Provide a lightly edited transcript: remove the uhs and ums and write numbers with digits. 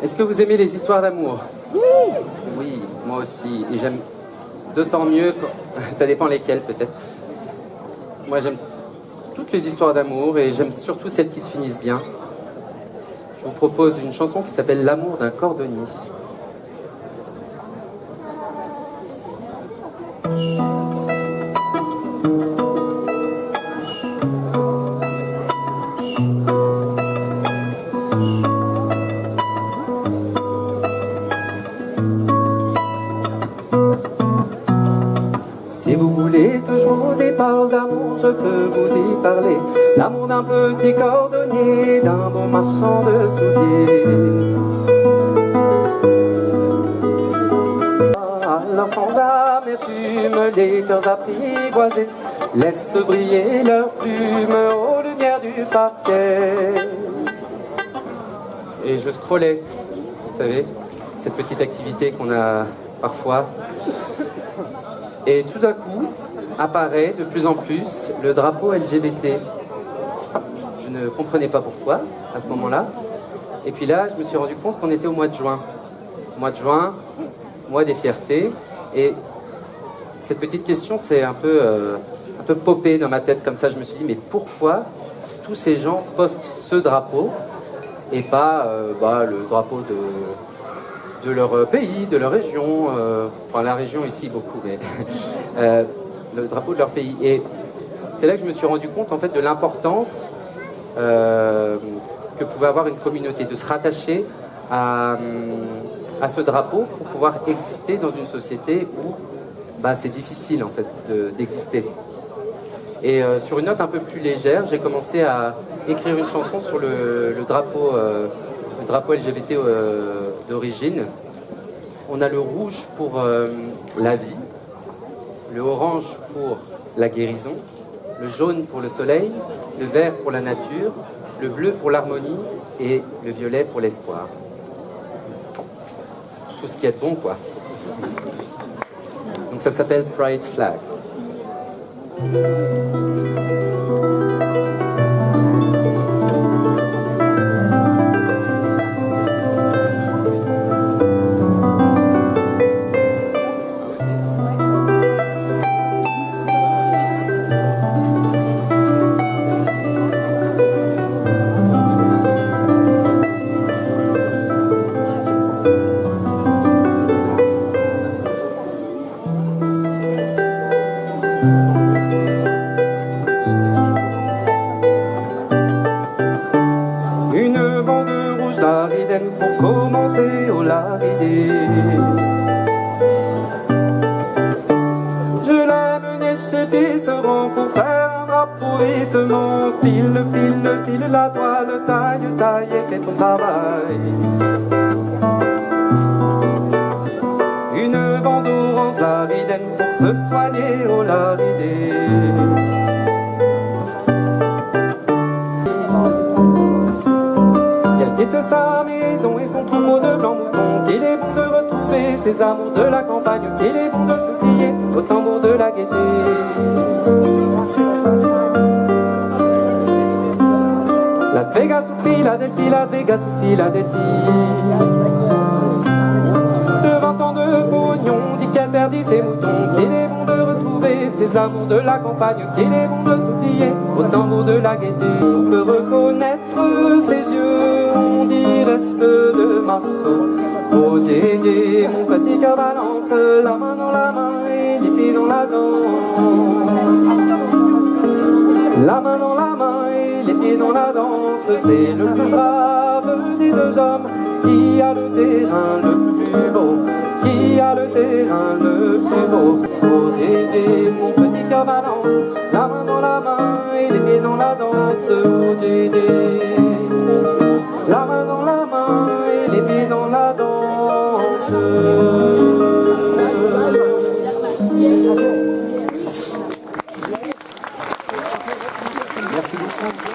Est-ce que vous aimez les histoires d'amour? Oui, moi aussi. Et j'aime d'autant mieux, ça dépend lesquelles peut-être. Moi j'aime toutes les histoires d'amour et j'aime surtout celles qui se finissent bien. Je vous propose une chanson qui s'appelle L'amour d'un cordonnier. Si vous voulez que je vous y parle d'amour, je peux vous y parler. L'amour d'un petit cordonnier, d'un bon marchand de souliers. Alors sans amertume, les cœurs apprivoisés laissent briller leurs plumes aux lumières du parquet. Et je scrollais, vous savez, cette petite activité qu'on a parfois. Et tout d'un coup, apparaît de plus en plus le drapeau LGBT. Je ne comprenais pas pourquoi, à ce moment-là. Et puis là, je me suis rendu compte qu'on était au mois de juin. Mois de juin, mois des fiertés. Et cette petite question s'est un peu popée dans ma tête comme ça. Je me suis dit, mais pourquoi tous ces gens postent ce drapeau et pas le drapeau de leur pays, de leur région, enfin la région ici beaucoup, mais le drapeau de leur pays. Et c'est là que je me suis rendu compte en fait de l'importance que pouvait avoir une communauté, de se rattacher à ce drapeau pour pouvoir exister dans une société où c'est difficile en fait d'exister. Et sur une note un peu plus légère, j'ai commencé à écrire une chanson sur le drapeau LGBT d'origine. On a le rouge pour la vie, le orange pour la guérison, le jaune pour le soleil, le vert pour la nature, le bleu pour l'harmonie et le violet pour l'espoir. Tout ce qui est bon, quoi. Donc ça s'appelle Pride Flag. Une bande rouge d'Aridène pour commencer au laridé. Je l'ai menée chez tes serrants pour faire un drapeau vêtement. File la toile, taille et fais ton travail. Une bande orange d'Aridène pour se soigner au laridé. Quitte sa maison et son troupeau de blancs moutons, qu'il est bon de retrouver ses amours de la campagne, qu'il est bon de s'oublier au tambour de la gaieté. Las Vegas ou Philadelphie, Las Vegas ou Philadelphie. Devant tant de pognon, dit qu'elle perdit ses moutons, qu'il est bon de retrouver ses amours de la campagne, qu'il est bon de s'oublier au tambour de la gaieté. On peut reconnaître ses yeux, on dirait ceux de Marceau. Oh Djé, mon petit cœur balance, la main dans la main et les pieds dans la danse. La main dans la main et les pieds dans la danse, c'est le plus brave des deux hommes qui a le terrain le plus beau, qui a le terrain le plus beau. Oh Djé, mon petit cœur balance, la main dans la main et les pieds dans la danse. Oh Djé, la main dans la main et les pieds dans la danse. Merci beaucoup.